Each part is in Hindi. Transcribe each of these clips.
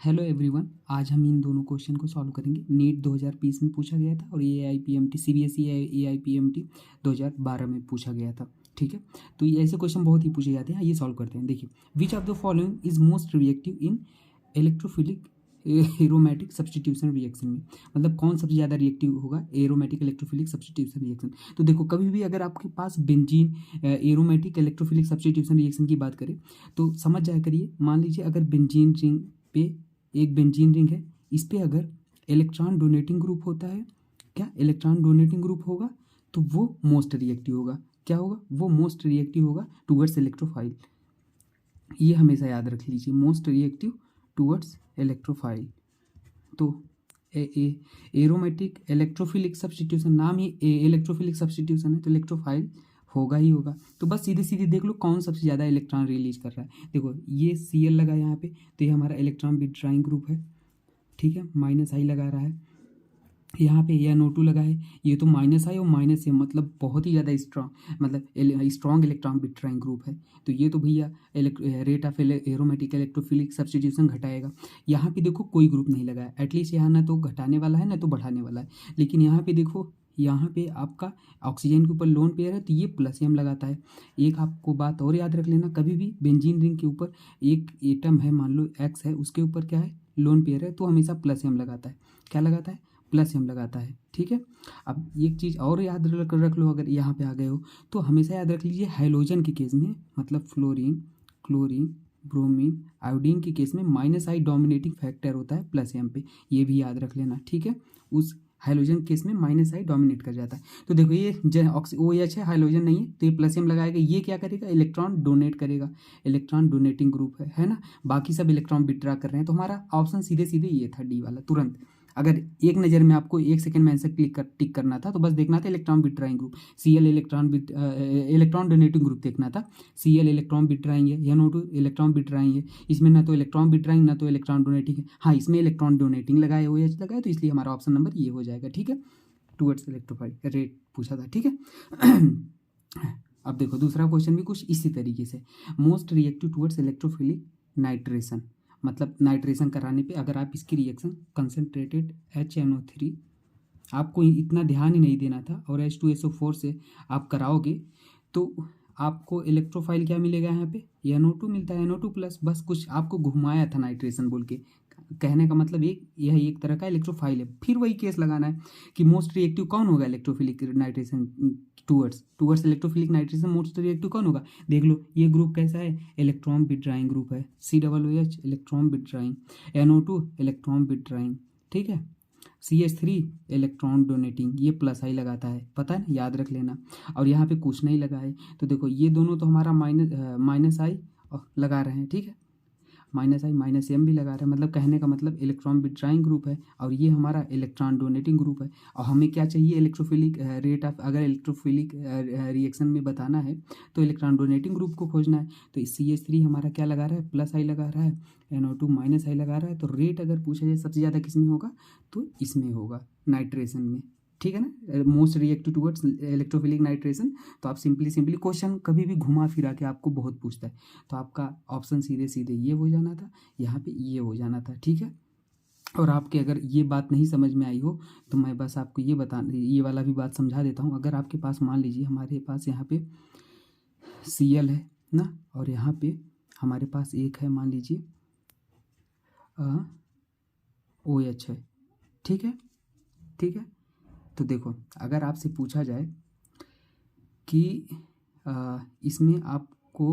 हेलो एवरीवन, आज हम इन दोनों क्वेश्चन को सॉल्व करेंगे। नीट 2020 में पूछा गया था और AIPMT CBSE AIPMT 2012 में पूछा गया था। ठीक है, तो ये ऐसे क्वेश्चन बहुत ही पूछे जाते हैं। ये सॉल्व करते हैं। देखिए, which of the following is most reactive in electrophilic aromatic substitution reaction में, मतलब कौन सबसे ज़्यादा रिएक्टिव होगा एरोमेटिक इलेक्ट्रोफिलिक सब्सटीट्यूशन रिएक्शन। तो देखो, कभी भी अगर आपके पास benzene aromatic electrophilic substitution reaction की बात करें तो समझ जाया करिए। मान लीजिए अगर बेंजीन रिंग पे एक बेंजीन रिंग है, इस पे अगर इलेक्ट्रॉन डोनेटिंग ग्रुप होता है, क्या इलेक्ट्रॉन डोनेटिंग ग्रुप होगा तो वो मोस्ट रिएक्टिव होगा। क्या होगा? वो मोस्ट रिएक्टिव होगा टूवर्ड्स इलेक्ट्रोफाइल। ये हमेशा याद रख लीजिए, मोस्ट रिएक्टिव टूवर्ड्स इलेक्ट्रोफाइल। तो एरोमेटिक इलेक्ट्रोफिलिक सब्सटीट्यूशन, नाम ही इलेक्ट्रोफिलिक सब्सटीट्यूशन है तो इलेक्ट्रोफाइल होगा ही होगा। तो बस सीधे सीधे देख लो कौन सबसे ज़्यादा इलेक्ट्रॉन रिलीज कर रहा है। देखो, ये Cl लगा यहाँ पे तो ये हमारा इलेक्ट्रॉन विथड्राइंग ग्रुप है। ठीक है, -I लगा रहा है। यहाँ पे NO2 लगा है, ये तो -I और -M, मतलब बहुत ही ज़्यादा स्ट्रॉन्ग, मतलब स्ट्रॉन्ग इलेक्ट्रॉन विथड्राइंग ग्रुप है। तो ये तो भैया rate of aromatic electrophilic substitution घटाएगा। यहाँ पे देखो कोई ग्रुप नहीं लगा है, एटलीस्ट यहाँ ना तो घटाने वाला है ना तो बढ़ाने वाला है। लेकिन यहाँ पे देखो, यहाँ पे आपका ऑक्सीजन के ऊपर लोन पेयर है तो ये +M लगाता है। एक आपको बात और याद रख लेना, कभी भी बेंजीन रिंग के ऊपर एक एटम है, मान लो X है, उसके ऊपर क्या है, लोन पेयर है, तो हमेशा +M लगाता है। क्या लगाता है? +M लगाता है। ठीक है, अब एक चीज़ और याद रख लो, अगर यहाँ पे आ गए हो तो हमेशा याद रख लीजिए, हाइलोजन के केस में, मतलब फ्लोरीन, क्लोरीन, ब्रोमीन, आयोडीन के केस में -I डोमिनेटिंग फैक्टर होता है +M पे। ये भी याद रख लेना। ठीक है, उस हाइलोजन केस में -I डोमिनेट कर जाता है। तो देखो, ये OH है, हाइलोजन नहीं है, तो ये +M लगाएगा। ये क्या करेगा? इलेक्ट्रॉन डोनेट करेगा, इलेक्ट्रॉन डोनेटिंग ग्रुप है ना। बाकी सब इलेक्ट्रॉन विड्रॉ कर रहे हैं, तो हमारा ऑप्शन सीधे सीधे ये था, D वाला। तुरंत अगर एक नज़र में आपको 1 सेकंड में आंसर टिक करना था तो बस देखना था electron withdrawing group, Cl electron donating group देखना था। Cl इलेक्ट्रॉन विड्रॉइंग है, NO2 इलेक्ट्रॉन विड्रॉइंग है। इसमें ना तो इलेक्ट्रॉन विड्रॉइंग ना तो इलेक्ट्रॉन डोनेटिंग है। हाँ, इसमें इलेक्ट्रॉन डोनेटिंग लगाए, OH लगाए, तो इसलिए हमारा ऑप्शन नंबर ये हो जाएगा। ठीक है, टूवर्ड्स इलेक्ट्रोफाइल रेट पूछा था। ठीक है अब देखो, दूसरा क्वेश्चन भी कुछ इसी तरीके से, most reactive towards electrophilic nitration, मतलब नाइट्रेशन कराने पे अगर आप इसकी रिएक्शन कंसनट्रेटेड HNO3, आपको इतना ध्यान ही नहीं देना था, और H2SO4 से आप कराओगे तो आपको इलेक्ट्रोफाइल क्या मिलेगा? यहाँ पे NO2 मिलता है, NO2 प्लस। बस कुछ आपको घुमाया था नाइट्रेशन बोल के, कहने का मतलब यह एक तरह का इलेक्ट्रोफाइल है। फिर वही केस लगाना है कि मोस्ट रिएक्टिव कौन होगा electrophilic nitration towards electrophilic nitration, most reactive कौन होगा? देख लो, ये ग्रुप कैसा है? इलेक्ट्रॉन विड्रॉइंग ग्रुप है, COOH electron withdrawing, NO2 electron withdrawing. ठीक है, CH3 इलेक्ट्रॉन डोनेटिंग, ये +I लगाता है, पता है ना, याद रख लेना। और यहाँ पे कुछ नहीं लगा है, तो देखो ये दोनों तो हमारा -I लगा रहे हैं। ठीक है, -I -M भी लगा रहे हैं, मतलब कहने का मतलब इलेक्ट्रॉन विड्रॉइंग ग्रुप है और ये हमारा इलेक्ट्रॉन डोनेटिंग ग्रुप है। और हमें क्या चाहिए? इलेक्ट्रोफिलिक रेट ऑफ, अगर इलेक्ट्रोफिलिक रिएक्शन में बताना है तो इलेक्ट्रॉन डोनेटिंग ग्रुप को खोजना है। तो CH3 हमारा क्या लगा रहा है? +I लगा रहा है, NO2 -I लगा रहा है। तो रेट अगर पूछा जाए सबसे ज़्यादा किस में होगा तो इसमें होगा, नाइट्रेशन में। ठीक है ना, most reactive towards electrophilic nitration. तो आप सिंपली क्वेश्चन कभी भी घुमा फिरा के आपको बहुत पूछता है, तो आपका ऑप्शन सीधे सीधे ये हो जाना था, यहाँ पे ये हो जाना था। ठीक है, और आपके अगर ये बात नहीं समझ में आई हो तो मैं बस आपको ये वाला भी बात समझा देता हूँ। अगर आपके पास, मान लीजिए हमारे पास यहाँ पे Cl है ना, और यहाँ पे हमारे पास एक है, मान लीजिए OH है। ठीक है, ठीक है, तो देखो, अगर आपसे पूछा जाए कि इसमें आपको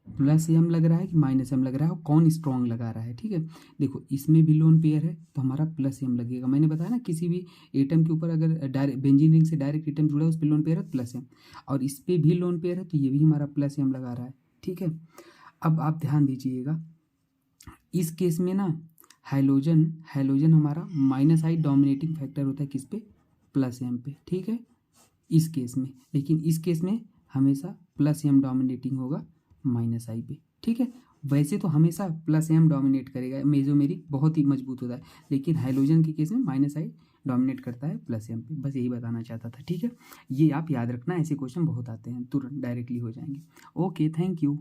+M लग रहा है कि -M लग रहा है, और कौन स्ट्रॉन्ग लगा रहा है। ठीक है, देखो इसमें भी लोन पेयर है तो हमारा +M लगेगा। मैंने बताया ना, किसी भी एटम के ऊपर अगर डायरेक्ट बेंजीन रिंग से डायरेक्ट एटम जुड़ा है उस पर लोन पेयर है +M, और इस पर भी लोन पेयर है तो ये भी हमारा +M लगा रहा है। ठीक है, अब आप ध्यान दीजिएगा, इस केस में ना हाइलोजन हमारा -I डोमिनेटिंग फैक्टर होता है किस पे? +M पे। ठीक है, इस केस में, लेकिन इस केस में हमेशा +M डोमिनेटिंग होगा -I पे। ठीक है, वैसे तो हमेशा +M डोमिनेट करेगा, मेसोमेरिक बहुत ही मजबूत होता है, लेकिन हाइलोजन के केस में -I डोमिनेट करता है +M पे। बस यही बताना चाहता था। ठीक है, ये आप याद रखना, ऐसे क्वेश्चन बहुत आते हैं, तुरंत डायरेक्टली हो जाएंगे। Okay, thank you.